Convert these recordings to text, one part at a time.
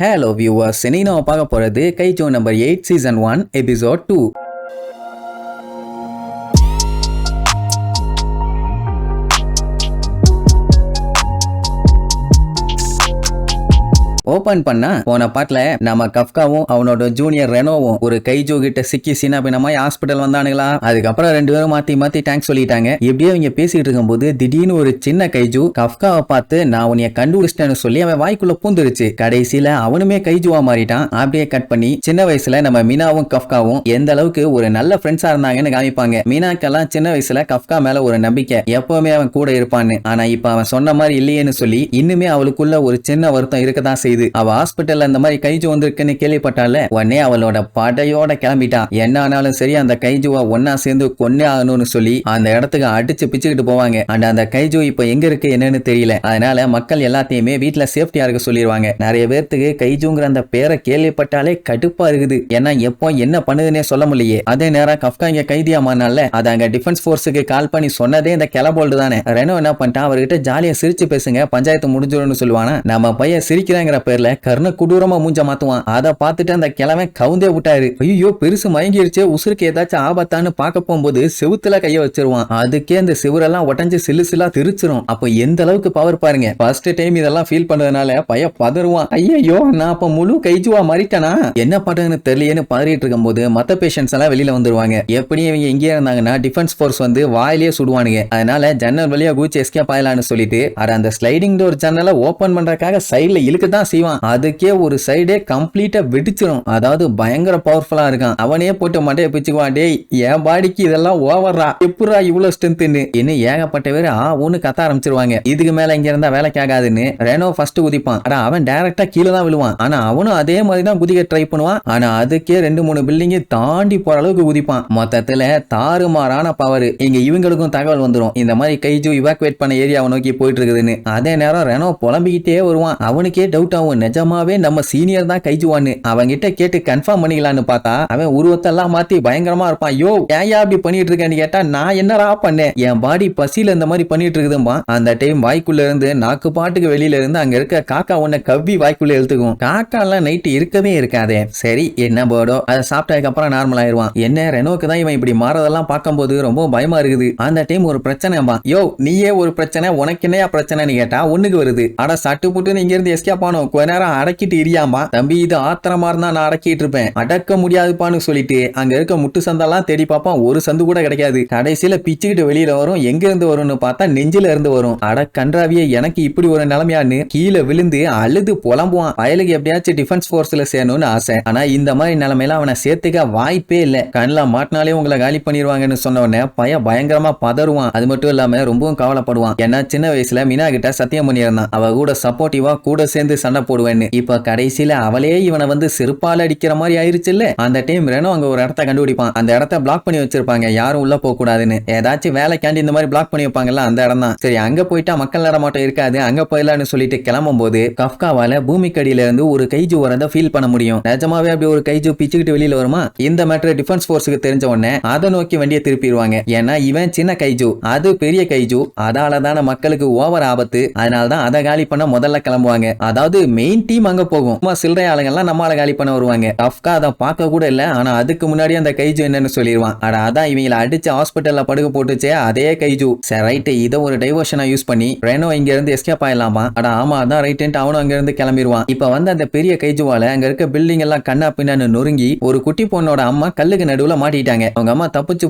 Hello viewers, இன்னைக்கு நம்ம பார்க்க போறது கைஜோ நம்பர் 8 சீசன் 1 எபிசோட் 2. ஓபன் பண்ணா போன பாட்டுல நம்ம கஃப்காவும் அவனோட ஜூனியர் ரெனோவும் ஒரு கைஜோ கிட்ட சிக்கி சின்னபின்னமாய் ஹாஸ்பிட்டல் வந்தானுங்களா. அதுக்கப்புறம் ரெண்டு பேரும் மாத்தி தேங்க்ஸ் சொல்லிட்டாங்க. இப்படியே அவங்க பேசிட்டு இருக்கும்போது திடீர்னு ஒரு சின்ன கைஜு கஃப்காவை பார்த்து நான் உன்னைய கண்டுபிடிச்சிட்டேன்னு சொல்லி அவன் வாய்க்குள்ள பூந்துருச்சு. கடைசியில அவனுமே கைஜுவா மாறிட்டான். அப்படியே கட் பண்ணி சின்ன வயசுல நம்ம மீனாவும் கஃப்காவும் எந்த அளவுக்கு ஒரு நல்ல ஃப்ரெண்ட்ஸா இருந்தாங்கன்னு காமிப்பாங்க. மீனாக்கெல்லாம் சின்ன வயசுல கஃப்கா மேல ஒரு நம்பிக்கை, எப்பவுமே அவன் கூட இருப்பான்னு. ஆனா இப்ப அவன் சொன்ன மாதிரி இல்லையேன்னு சொல்லி இன்னுமே அவளுக்குள்ள ஒரு சின்ன வருத்தம் இருக்கதான் செய்யுது. அவ ஹாஸ்பிட்டல்ல அந்த மாதிரி கைஜு வந்திருக்குன்னு கேள்விப்பட்டால உடனே அவளோட படையோட கிளம்பிட்டா. என்ன ஆனாலும் சரி அந்த கைஜுவா ஒன்னா சேர்ந்து கொன்னே ஆகணும்னு சொல்லி அந்த இடத்துக்கு அடிச்சு பிச்சுக்கிட்டு போவாங்க. அந்த கைஜு இப்ப எங்க இருக்கு என்னன்னு தெரியல. அதனால மக்கள் எல்லாத்தையுமே வீட்டுல சேஃப்டியா இருக்க சொல்லிடுவாங்க. நிறைய பேர்த்துக்கு கைஜுங்கிற அந்த பேரை கேள்விப்பட்டாலே கடுப்பா இருக்குது. ஏன்னா எப்போ என்ன பண்ணுதுன்னே சொல்ல முடியலையே. அதே நேரம் கஃப்கா இங்க கைதியா மாறினால அது அங்க டிஃபென்ஸ் போர்ஸுக்கு கால் பண்ணி சொன்னதே இந்த கிளபோல்டு தானே. ரெனோ என்ன பண்ணிட்டான், அவர்கிட்ட ஜாலியா சிரிச்சு பேசுங்க, பஞ்சாயத்து முடிஞ்சிடும்னு சொல்லுவானா. நம்ம பையன் சிரிக்கிறாங்கிற பேர்ல கர்ண கொடூரமா மூஞ்ச மாத்துவான். அதை பார்த்துட்டு அந்த கிழமை கவுந்தே விட்டாரு. ஐயோ பெருசு மயங்கிருச்சு, உசுருக்கு ஏதாச்சும் ஆபத்தான்னு பார்க்க போகும்போது செவுத்துல கைய வச்சிருவான். அதுக்கே அந்த சிவரெல்லாம் உடஞ்சு சில்லா திருச்சிரும். அப்போ எந்த அளவுக்கு பவர் பாருங்க. ஃபர்ஸ்ட் டைம் இதெல்லாம் ஃபீல் பண்றதுனால பையன் பதறுவான். ஐயோ நான் அப்ப முழு கைஜுவா மாறிட்டனா, என்ன பண்றதுன்னு தெரியலன்னு பதறிட்டு இருக்கும் போது மத்த பேஷன்ஸ் எல்லாம் வெளியில வந்துருவாங்க. எப்படியும் இவங்க எங்கே இருந்தாங்கன்னா டிஃபென்ஸ் போர்ஸ் வந்து வாயிலே சுடுவானுங்க. அதனால ஜன்னல் வழியா கூச்சி எஸ்கேப் ஆயிலான்னு சொல்லிட்டு அந்த ஸ்லைடிங் டோர் ஜன்னலை ஓபன் பண்றதுக்காக சைடுல இழுக்கத்தான் செய்வான். அதுக்கே ஒரு சைடே கம்ப்ளீட்டா வெடிச்சிடும். அதாவது பயங்கர பவர்ஃபுல்லா இருக்கான். அவனே போட்டு மண்டையை பிச்சுக்குவான். டேய் என் பாடிக்கு இதெல்லாம் ஓவர்ரா, எப்படா இவ்வளவு ஸ்ட்ரென்த்னு இன்னும் ஏகப்பட்ட பேர் ஒன்னு கத்த ஆரம்பிச்சிருவாங்க. இதுக்கு மேல இங்க இருந்தா வேலைக்கு ஆகாதுன்னு ரெனோ ஃபர்ஸ்ட் குதிப்பான். அவன் டைரக்டா கீழே தான் விழுவான். ஆனா அவனும் அதே மாதிரி தான் குதிக்க ட்ரை பண்ணுவான். ஆனா அதுக்கே 2-3 பில்டிங் தாண்டி போற அளவுக்கு குதிப்பான். மொத்தத்துல தாறுமாறான பவர். இங்க இவங்களுக்கும் தகவல் வந்துடும், இந்த மாதிரி கைஜு இவாக்குவேட் பண்ண ஏரியாவை நோக்கி போயிட்டு இருக்குதுன்னு. அதே நேரம் ரெனோ புலம்பிக்கிட்டே வருவான். அவனுக்கே டவுட் ஆகும், நிஜமாவே நம்ம சீனியர் தான் கைஜுவான்னு. அவங்கிட்ட கேட்டு கன்ஃபார்ம் பண்ணிக்கலான்னு பார்த்தா அவன் உருவத்தெல்லாம் மாத்தி பயங்கரமா இருப்பான். யோ ஏயா அப்படி பண்ணிட்டு இருக்கேன்னு கேட்டா நான் என்னடா பண்ணேன், என் பாடி பசியில இந்த மாதிரி பண்ணிட்டு இருக்குதும்பா. அந்த டைம் வாய்க்குள்ள இருந்து நாக்கு பாட்டுக்கு வெளியில இருந்து அங்க இருக்க காக்கா உன்னை கவ்வி வாய்க்குள்ள எழுத்துக்கும். காக்கா எல்லாம் நைட்டு இருக்கவே இருக்காதே. சரி என்ன போடோ, அதை சாப்பிட்டதுக்கு அப்புறம் நார்மல் ஆயிருவான். என்ன ரெனோக்கு தான் இவன் இப்படி மாறதெல்லாம் பார்க்கும்போது ரொம்ப பயமா இருக்குது. அந்த டைம் ஒரு பிரச்சனைபா. யோ நீயே ஒரு பிரச்சனை, உனக்கு என்னையா பிரச்சனைன்னு கேட்டா ஒண்ணுக்கு வருது. அட சட்டு புட்டு இங்க இருந்து எஸ்கேப் ஆனோம், கொஞ்ச நேரம் அடக்கிட்டு இரியாமா. தம்பி இது ஆத்திரமா இருந்தா நான் அடக்கிட்டு இருப்பேன், அடக்க முடியாதுப்பான்னு சொல்லிட்டு அங்க இருக்க முட்டு சந்தெல்லாம் தேடி பார்ப்பான். ஒரு சந்து கூட கிடைக்காது. கடைசியில பிச்சுக்கிட்டு வெளியில வரும். எங்க இருந்து வரும்னு பார்த்தா நெஞ்சில இருந்து வரும். அட கன்றாவியே, எனக்கு இப்படி ஒரு நிலைமையான்னு கீழே விழுந்து அழுது புலம்புவான். வயலுக்கு எப்படியாச்சும் டிஃபென்ஸ் போர்ஸ்ல சேரணும்னு ஆசை. ஆனா இந்த மாதிரி நிலைமையில அவனை சேர்த்துக்க வாய்ப்பே இல்ல. கண்ணில் மாட்டினாலே உங்களை காலி பண்ணிடுவாங்கன்னு சொன்ன உடனே பயங்கரமா பதறுவான். அது மட்டும் இல்லாம ரொம்பவும் கவலைப்படுவான். ஏன்னா சின்ன வயசுல மீனா கிட்ட சத்தியம் பண்ணியிருந்தான், அவ கூட சப்போர்ட்டிவா கூட சேர்ந்து சண்டை போடுவேன்னு. இப்ப கடைசியில அவளே இவனை வந்து செருப்பால அடிக்கிற மாதிரி ஆயிருச்சு இல்ல. அந்த டைம் ரெனோ அங்க ஒரு இடத்த கண்டுபிடிப்பான். அந்த இடத்த பிளாக் பண்ணி வச்சிருப்பாங்க, யாரும் உள்ள போக கூடாதுன்னு. ஏதாச்சும் வேலைக்காண்டி இந்த மாதிரி பிளாக் பண்ணி வைப்பாங்கல்ல, அந்த இடம் தான். சரி அங்க போயிட்டா மக்கள் நடமாட்டம் இருக்காது, அங்க போயிடலான்னு சொல்லிட்டு கிளம்பும் போது கஃப்காவால பூமிக்கடியில இருந்து ஒரு கைஜு வரத ஃபீல் பண்ண முடியும். நிஜமாவே அப்படி ஒரு கைஜு பிச்சுக்கிட்டு வெளியில வருமா? இந்த மேட்டர் டிஃபென்ஸ் போர்ஸுக்கு தெரிஞ்ச உடனே அதை நோக்கி வண்டியை திருப்பிடுவாங்க. ஏன்னா இவன் சின்ன கைஜு, அது பெரிய கைஜு, அதாலதான மக்களுக்கு ஓவர் ஆபத்து. அதனாலதான் அதை காலி பண்ண முதல்ல கிளம்புவாங்க. அதாவது மெயின் டீம் அங்க போகும், சில்லறை ஆளுங்கெல்லாம் நம்மால காலி பண்ண வருவாங்க. கஃப்கா அதை பார்க்க கூட இல்ல. ஆனா அதுக்கு முன்னாடி அந்த கைஜு என்னன்னு சொல்லிடுவான். அதான் இவங்களை அடிச்சு ஹாஸ்பிட்டல்ல படுக்க போட்டுச்சே அதே கைஜு. சரி ரைட், இதை ஒரு டைவர்ஷனா யூஸ் பண்ணி ரெனோ இங்க இருந்து எஸ்கேப் ஆயிடலாமா. ஆமா அதான் ரைட், அவனும் அங்க இருந்து கிளம்பிடுவான். இப்ப வந்து அந்த பெரிய கைஜுவால அங்க இருக்க பில்டிங் எல்லாம் கண்ணா பின்னான்னு நொறுங்கி ஒரு குட்டி பொண்ணோட அம்மா கல்லுக்கு நடுவுல மாட்டிட்டாங்க. அவங்க அம்மா தப்பிச்சு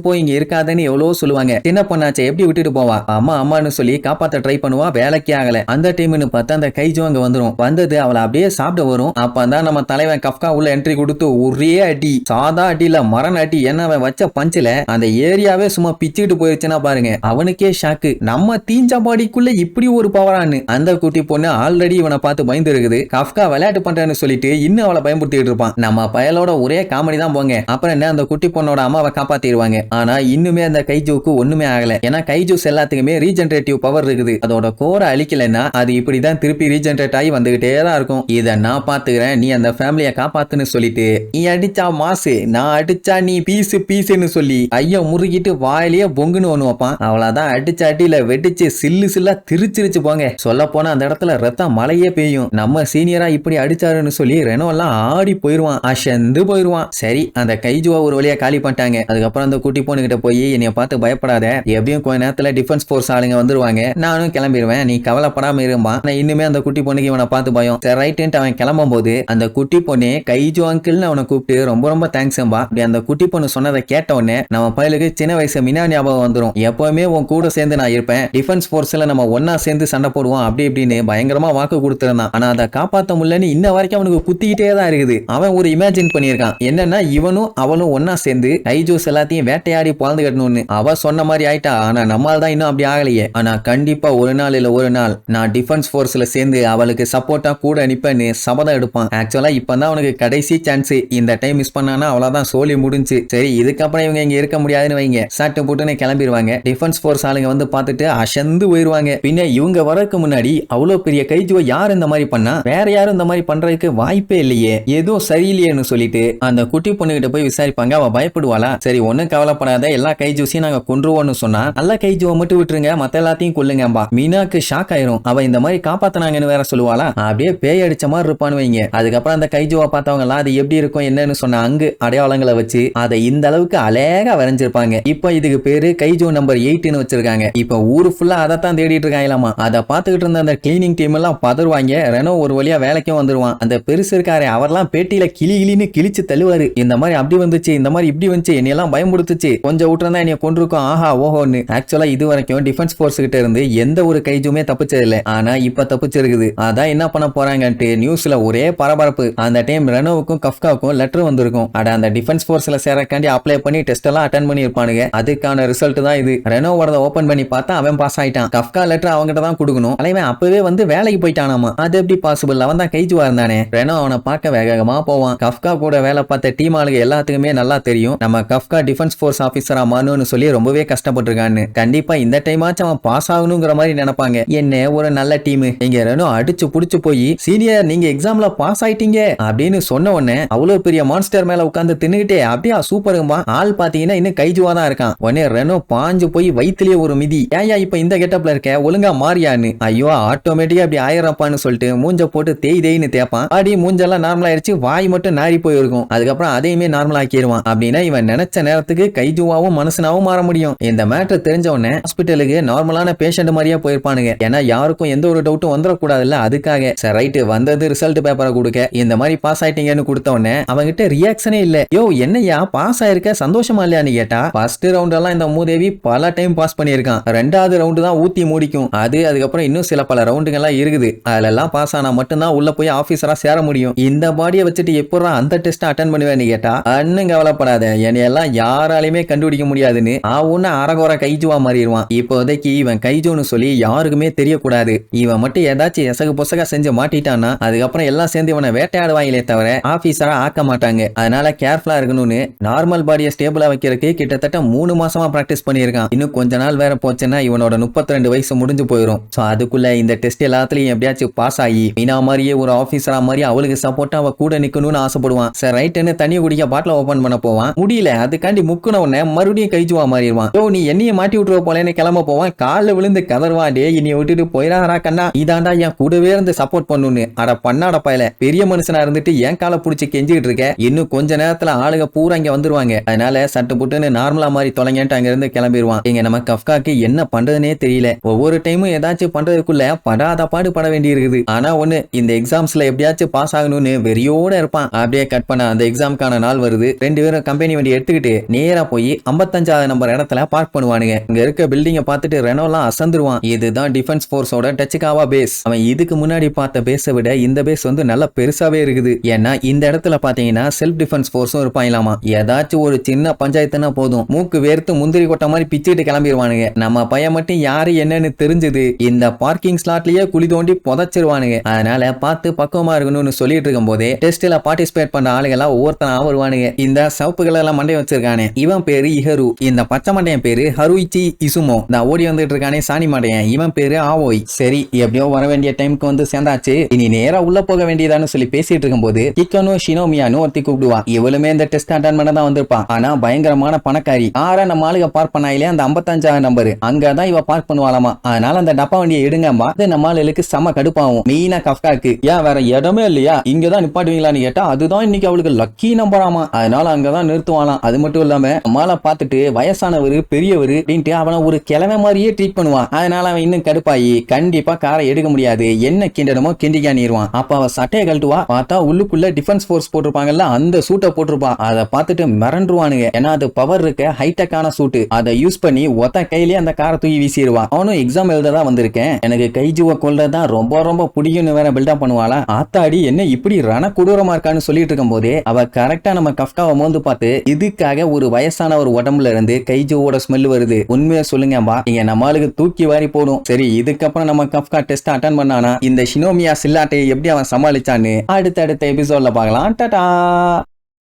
போ இங்க இருக்காதுன்னு எவ்வளவு சொல்லுவாங்க. சின்ன பொண்ணாச்சே எப்படி விட்டுட்டு போவா. அம்மான்னு சொல்லி காப்பாத்த ட்ரை பண்ணுவா, வேலைக்கே ஆகல. அந்த டைம்னு பார்த்தா அந்த கைஜு அங்க வந்துரும். வந்தது அவளை அப்படியே சாப்பிட வரும். அப்பதான் நம்ம தலைவன் கஃப்கா உள்ள என்ட்ரி கொடுத்து ஒரே அடி, சாதா அடியில மரண அடி. என்ன அவன் வச்ச பஞ்சில அந்த ஏரியாவே சும்மா பிச்சுக்கிட்டு போயிருச்சுன்னா பாருங்க. அவனுக்கே ஷாக்கு, நம்ம தீஞ்ச பாடிக்குள்ள இப்படி ஒரு பவரான்னு. அந்த குட்டி பொண்ணு ஆல்ரெடி இவனை பார்த்து பயந்து இருக்குது. கஃப்கா விளையாட்டு பண்றேன்னு சொல்லிட்டு இன்னும் அவளை பயன்படுத்திட்டு இருப்பான். நம்ம பயலோட ஒரே காமெடி தான் போங்க. அப்புறம் என்ன, அந்த குட்டி பொண்ணோட அம்மாவை காப்பாத்திடுவாங்க. ஆனா இன்னுமே அந்த கைஜுக்கு ஒண்ணுமே ஆகல. ஏன்னா கைஜூஸ் எல்லாத்துக்குமே ரீஜெனரேட்டிவ் பவர் இருக்குது. அதோட கோரை அழிக்கலன்னா அது இப்படிதான் திருப்பி ரீஜெனரேட் ஆக்டிவேட் ஆகி வந்துகிட்டே தான் இருக்கும். இத நான் பாத்துக்கிறேன், நீ அந்த ஃபேமிலியை காப்பாத்துன்னு சொல்லிட்டு நீ அடிச்சா மாசு, நான் அடிச்சா நீ பீஸுன்னு சொல்லி ஐயா முறுக்கிட்டு வாயிலேயே பொங்குன்னு ஒண்ணு வைப்பான். அவ்வளவுதான், அடிச்ச அடியில வெடிச்சு சில்லா திருச்சிருச்சு போங்க. சொல்ல போனா அந்த இடத்துல ரத்தம் மழையே பெய்யும். நம்ம சீனியரா இப்படி அடிச்சாருன்னு சொல்லி ரெனோ எல்லாம் ஆடி போயிருவான், அசந்து போயிருவான். சரி, அந்த கைஜுவா ஒரு வழியா காலி பண்ணிட்டாங்க. அதுக்கப்புறம் அந்த குட்டி பொண்ணு கிட்ட போய் என்னைய பார்த்து பயப்படாத, எப்படியும் கொஞ்ச நேரத்துல டிஃபென்ஸ் போர்ஸ் ஆளுங்க வந்துருவாங்க, நானும் கிளம்பிடுவேன், நீ கவலைப்படாம இருமா. நான் இன்னுமே அந்த குட்டி பொண்ணுக்கு இவனை பார்த்து பயம். சரி ரைட்டு அவன் கிளம்பும் போது அந்த குட்டி பொண்ணு கைஜு அங்கிள்னு அவனை கூப்பிட்டு ரொம்ப ரொம்ப தேங்க்ஸ் அம்பா. அப்படி அந்த குட்டி பொண்ணு சொன்னதை கேட்ட உடனே நம்ம பயலுக்கு சின்ன வயசு மினா ஞாபகம் வந்துடும். எப்பவுமே உன் கூட சேர்ந்து நான் இருப்பேன், டிஃபென்ஸ் போர்ஸ்ல நம்ம ஒன்னா சேர்ந்து சண்டை போடுவோம் அப்படி இப்படின்னு பயங்கரமா வாக்கு கொடுத்திருந்தான். ஆனா அதை காப்பாத்த முடியலன்னு இன்ன வரைக்கும் அவனுக்கு குத்திக்கிட்டே தான் இருக்குது. அவன் ஒரு இமேஜின் பண்ணியிருக்கான், என்னன்னா இவனும் அவனும் ஒன்னா சேர்ந்து கைஜூஸ் எல்லாத்தையும் வேட்டையாடி பாழ்ந்து கட்டணும்னு. அவ சொன்ன மாதிரி ஆயிட்டா. ஆனா நம்மால் தான் இன்னும் அப்படி ஆகலையே. ஆனா கண்டிப்பா ஒரு நாள் இல்ல ஒரு நாள் நான் டிஃபென்ஸ் போர்ஸ்ல சேர்ந்து அவளுக்கு சப்போர்ட்டா கூட நிப்பேன்னு சபதம் எடுப்பான். ஆக்சுவலா இப்பதான் அவனுக்கு கடைசி சான்ஸ். இந்த டைம் மிஸ் பண்ணானா அவ்வளவுதான், சோலி முடிஞ்சு. சரி, இதுக்கப்புறம் இவங்க இங்க இருக்க முடியாதுன்னு வைங்க, சாட்டு போட்டுன்னு கிளம்பிடுவாங்க. டிஃபென்ஸ் போர்ஸ் ஆளுங்க வந்து பார்த்துட்டு அசந்து போயிருவாங்க. பின்ன இவங்க வரக்கு முன்னாடி அவ்வளவு பெரிய கைஜுவை யார் இந்த மாதிரி பண்ணா, வேற யாரும் இந்த மாதிரி பண்றதுக்கு வாய்ப்பே இல்லையே, ஏதோ சரியில்லையேன்னு சொல்லிட்டு அந்த குட்டி பொண்ணு கிட்ட போய் விசாரிப்பாங்க. அவ பயப்படுவாளா? சரி ஒன்னும் கவலைப்படாத, எல்லா கைஜூஸையும் நாங்க கொன்றுவோம்னு சொன்னா, நல்ல கைஜுவை மட்டும் விட்டுருங்க, மத்த எல்லாத்தையும் கொல்லுங்கம்பா. மீனாக்கு ஷாக் ஆயிரும். அவ இந்த மாதிரி காப்பாத்தினாங்கன்னு வேற சொல்லுவாளா? அப்படியே பேய் அடிச்ச மாதிரி இருப்பான்னு வைங்க. அதுக்கப்புறம் அந்த கைஜுவை பார்த்தவங்க அது எப்படி இருக்கும் என்னன்னு சொன்ன அங்கு அடையாளங்களை வச்சு அதை இந்த அளவுக்கு அழகா வரைஞ்சிருப்பாங்க. இப்ப இதுக்கு பேரு கைஜோ நம்பர் 8ன்னு வச்சிருக்காங்க. இப்ப ஊரு ஃபுல்லா அதைத்தான் தேடிட்டு இருக்காங்களாமா. அதை பார்த்துக்கிட்டு இருந்த அந்த கிளீனிங் டீம் எல்லாம் பதறுவாங்க. ரெனோ ஒரு வழியா வேலைக்கும் வந்துருவான். அந்த பெருசு இருக்காரு அவர்லாம் பேட்டியில கிளின்னு கிழிச்சு தள்ளுவாரு. இந்த மாதிரி அப்படி வந்துச்சு, இந்த மாதிரி இப்படி வந்துச்சு, என்னையெல்லாம் பயமுடுத்துச்சு, கொஞ்சம் விட்டுறதா என்னைய கொண்டிருக்கும், ஆஹா ஓஹோன்னு. ஆக்சுவலா இது வரைக்கும் டிஃபென்ஸ் போர்ஸ் கிட்ட இருந்து எந்த ஒரு கைஜுமே தப்பிச்சது இல்ல. ஆனா இப்ப தப்பிச்சிருக்குது. அதான் என்ன பண்ண போறாங்கன்ட்டு நியூஸ்ல ஒரே பரபரப்பு. அந்த டைம் ரெனோவுக்கும் கஃப்காவுக்கும் லெட்டர் வந்திருக்கும். அட அந்த டிஃபென்ஸ் போர்ஸ்ல சேரக்காண்டி அப்ளை பண்ணி டெஸ்ட் எல்லாம் அட்டெண்ட் பண்ணி இருப்பானுங்க. அதுக்கான ரிசல்ட் தான் இது. ரெனோவோட ஓபன் பண்ணி பார்த்தா அவன் பாஸ் ஆயிட்டான். கஃப்கா லெட்டர் அவங்கிட்ட தான் கொடுக்கணும். அவன் அப்பவே வந்து வேலைக்கு போயிட்டானாமா. அது எப்படி பாசிபிள்? அவன் தான் கைஜுவா இருந்தானே. ரெனோ அவனை பார்க்க வேகமா போவான். கஃப்கா கூட வேலை பார்த்த டீம் ஆளுங்க எல்லாத்துக்குமே நல்லா தெரியும் நம்ம கஃப்கா டிஃபென்ஸ் போர்ஸ் ஆபீசரா மாறணும்னு சொல்லி ரொம்பவே கஷ்டப்பட்டிருக்கான்னு. கண்டிப்பா இந்த டைம் ஆச்சு அவன் பாஸ் ஆகணுங்கிற மாதிரி நினைப்பாங்க. என்ன ஒரு நல்ல டீம். இங்க ரெனோ அடிச்சு புடிச்சு போய் சீனியர் நீங்க எக்ஸாம்ல பாஸ் ஆயிட்டீங்க அப்படின்னு சொன்ன உடனே அவ்வளவு பெரிய மான்ஸ்டர் மேல உட்கார்ந்து தின்னுகிட்டே அப்படியே சூப்பருங்கப்பா. ஆள் பாத்தீங்கன்னா இன்னும் கைஜுவா தான் இருக்கான். உடனே ரெனோ பாஞ்சு போய் வயிற்றுலயே ஒரு மிதி. ஏயா இப்ப இந்த கெட்டப்ல இருக்க, ஒழுங்கா மாறியான்னு. ஐயோ ஆட்டோமேட்டிக்கா அப்படி ஆயிரப்பான்னு சொல்லிட்டு மூஞ்ச போட்டு தேய்னு தேப்பான். அடி மூஞ்செல்லாம் நார்மல் ஆயிடுச்சு, வாய் மட்டும் நாரி போயிருக்கும். அதுக்கப்புறம் அதையுமே நார்மல் ஆக்கிடுவான். அப்படின்னா இவன் நினைச்ச நேரத்துக்கு கைஜுவாவும் மனுஷனாவும் மாற முடியும். இந்த மேட்டர் தெரிஞ்ச உடனே ஹாஸ்பிட்டலுக்கு நார்மலான பேஷண்ட் மாதிரியா போயிருப்பானுங்க. ஏன்னா யாருக்கும் எந்த ஒரு டவுட்டும் வந்துடக்கூடாதுல்ல, அதுக்காக. சரி ரைட்டு வந்தது ரிசல்ட் பேப்பரை கொடுக்க இந்த மாதிரி பாஸ் ஆயிட்டீங்கன்னு கொடுத்த உடனே அவங்கிட்ட ரியாக்ஷனே இல்ல. யோ என்னையா பாஸ் ஆயிருக்க சந்தோஷமா இல்லையான்னு கேட்டா, ஃபர்ஸ்ட் ரவுண்ட் எல்லாம் இந்த மூதேவி பல டைம் பாஸ் பண்ணியிருக்கான், ரெண்டாவது ரவுண்டு தான் ஊத்தி மூடிக்கும். அதுக்கப்புறம் இன்னும் சில பல ரவுண்டுங்க எல்லாம் இருக்குது, அதுல எல்லாம் பாஸ் ஆனா மட்டும்தான் உள்ள போய் ஆபீசரா சேர முடியும். இந்த பாடியை வச்சுட்டு எப்படா அந்த டெஸ்ட் அட்டன் பண்ணுவேன்னு கேட்டா, அண்ணன் கவலைப்படாத என்னையெல்லாம் யாராலையுமே கண்டுபிடிக்க முடியாதுன்னு அவன் அரகோர கைஜுவா மாறிடுவான். இப்போதைக்கு இவன் கைஜோன்னு சொல்லி யாருக்குமே தெரியக்கூடாது. இவன் மட்டும் ஏதாச்சும் எசகு பொசகா செஞ்சு மாட்டிட்டான்னா அதுக்கப்புறம் எல்லாம் சேர்ந்து இவனை வேட்டையாடுவாங்களே தவிர ஆபீசரா ஆக்க மாட்டாங்க. அதனால கேர்ஃபுல்லா இருக்கணும்னு நார்மல் பாடியை ஸ்டேபிளா வைக்கிறதுக்கு கிட்டத்தட்ட 3 மாசமா பிராக்டிஸ் பண்ணியிருக்கான். இன்னும் கொஞ்ச நாள் வேற போச்சுன்னா இவனோட 32 வயசு முடிஞ்சு போயிடும். சோ அதுக்குள்ள இந்த டெஸ்ட் எல்லாத்துலயும் எப்படியாச்சும் பாஸ் ஆகி மீனா மாதிரியே ஒரு ஆபீசரா மாதிரி அவளுக்கு சப்போர்ட்டா அவ கூட நிக்கணும்னு ஆசைப்படுவான். சரி ரைட்னு தண்ணி குடிக்க பாட்டில ஓபன் பண்ண போவான். முடியல, அதுக்காண்டி முக்குன உடனே மறுபடியும் கைஜுவா மாறிடுவான். யோ நீ என்னைய மாட்டி விட்டுருவ போலேன்னு கிளம்ப போவான். காலில் விழுந்து கதறுவான். டே என்னைய விட்டுட்டு போயிடாரா கண்ணா, இதாண்டா என் கூடவே இருந்து சப்போர்ட் பண்ணுன்னு. அட பண்ணாட பயல, பெரிய மனுஷனா இருந்துட்டு என் காலை பிடிச்சி கெஞ்சிட்டு இருக்க. இன்னும் கொஞ்ச நேரத்துல ஆளுங்க பூரா இங்க வந்துருவாங்க. அதனால சட்டு புட்டுன்னு நார்மலா மாதிரி தொலைங்கன்ட்டு அங்க இருந்து கிளம்பிடுவான். இங்க நம்ம கஃப்காக்கு என்ன பண்றதுனே தெரியல. ஒவ்வொரு டைமும் ஏதாச்சும் பண்றதுக்குள்ள படாத பாடு பட வேண்டி இருக்குது. ஆனா ஒண்ணு, இந்த எக்ஸாம்ஸ்ல எப்படியாச்சும் பாஸ் ஆகணும்னு வெறியோட இருப்பான். அப்படியே கட் பண்ண அந்த எக்ஸாம்க்கான நாள் வருது. 2 பேரும் கம்பெனி வண்டி எடுத்துக்கிட்டு நேரா போய் 55வது நம்பர் இடத்துல பார்க் பண்ணுவானுங்க. இங்க இருக்க பில்டிங்க பார்த்துட்டு ரெனோலாம் அசந்துருவான். இதுதான் டிஃபென்ஸ் போர்ஸோட டச்சுகாவா பேஸ். அவன் இதுக்கு முன்னாடி பார்த்த பேஸை விட இந்த பேஸ் வந்து நல்ல பெருசாவே இருக்குது. ஏன்னா இந்த இடத்துல பாத்தீங்கன்னா செல்ஃப் டிஃபென்ஸ் போர்ஸும் இருப்பாங்களாமா. ஏதாச்சும் ஒரு சின்ன பஞ்சாயத்துனா போதும் மூக்கு வேர்த்து முந்திரி கொட்ட மாதிரி பிச்சுட்டு கிளம்பிடுவானுங்க. நம்ம பையன் மட்டும் யாரு என்னன்னு தெரிஞ்சது இந்த பார்க்கிங் ஸ்லாட்லயே குழி தோண்டி புதைச்சிருவானுங்க. அதனால பார்த்து பக்குவமா இருக்கணும்னு சொல்லிட்டு இருக்கும் போதே டெஸ்ட்ல பார்ட்டிசிபேட் பண்ண ஆளுங்கெல்லாம் ஒவ்வொருத்தனா வருவானுங்க. இந்த சிவப்பு கலர்ல மண்டையை வச்சிருக்கானே இவன் பேரு இஹரு, இந்த பச்சை மண்டையன் பேரு ஹருயிச்சி இசுமோ, இந்த ஓடி வந்துட்டு இருக்கானே சாணி மண்டையன் இவன் பேரு ஆவோய். சரி எப்படியோ வர வேண்டிய டைம் ரூமுக்கு வந்து சேர்ந்தாச்சு, இனி நேரா உள்ள போக வேண்டியதான்னு சொல்லி பேசிட்டு இருக்கும்போது கிக்கனு ஷினோமியானு ஒருத்தி கூப்பிடுவா. இவளுமே இந்த டெஸ்ட் அட்டன் பண்ண தான் வந்திருப்பான். ஆனா பயங்கரமான பணக்காரி. ஆறா நம்ம ஆளுக பார்க் பண்ணாயிலே அந்த 55 நம்பர் அங்கதான் இவ பார்க் பண்ணுவாளாமா. அதனால அந்த டப்பா வண்டியை எடுங்கம்மா. அது நம்ம ஆளுக்கு செம கடுப்பாகும். மெயினா கஃப்காக்கு ஏன் வேற இடமே இல்லையா, இங்கதான் நிப்பாட்டுவீங்களான்னு கேட்டா அதுதான் இன்னைக்கு அவளுக்கு லக்கி நம்பராமா. அதனால அங்கதான் நிறுத்துவாளாம். அது மட்டும் இல்லாம நம்மால பார்த்துட்டு வயசானவர் பெரியவர் அப்படின்ட்டு அவனை ஒரு கிழமை மாதிரியே ட்ரீட் பண்ணுவான். அதனால அவன் இன்னும் கடுப்பாயி கண்டிப்பா காரை எடுக்க முடியாது, என்ன கிண்டனமோ கிண்டிக்கானிடுவான். அப்ப அவ சட்டையை கழட்டுவா. பார்த்தா உள்ளுக்குள்ள டிஃபென்ஸ் ஃபோர்ஸ் போட்டிருப்பாங்கல்ல அந்த சூட்டை போட்டிருப்பான். அதை பார்த்துட்டு மிரண்டுருவானுங்க. ஏன்னா அது பவர் இருக்க ஹைடெக்கான சூட்டு. அதை யூஸ் பண்ணி ஒத்த கையிலேயே அந்த காரை தூக்கி வீசிடுவான். அவனும் எக்ஸாம் எழுததான் வந்திருக்கேன், எனக்கு கைஜுவை கொள்றதான் ரொம்ப ரொம்ப பிடிக்கும்னு வேற பில்டப் பண்ணுவாளா. ஆத்தாடி என்ன இப்படி ரண கொடூரமா இருக்கான்னு சொல்லிட்டு இருக்கும் போதே அவ கரெக்டா நம்ம கஃப்காவை மோந்து பார்த்து இதுக்காக ஒரு வயசான ஒரு உடம்புல இருந்து கைஜுவோட ஸ்மெல் வருது, உண்மையா சொல்லுங்கப்பா நீங்க நம்மளுக்கு தூக்கி வாரி போடும். சரி இதுக்கப்புறம் நம்ம கஃப்கா டெஸ்ட் அட்டன் பண்ணானா இந்த ஷினோமியா சில்லாட்டையை எப்படி அவன் சமாளிச்சான்னு அடுத்தடுத்த எபிசோட்ல பார்க்கலாம். டாடா.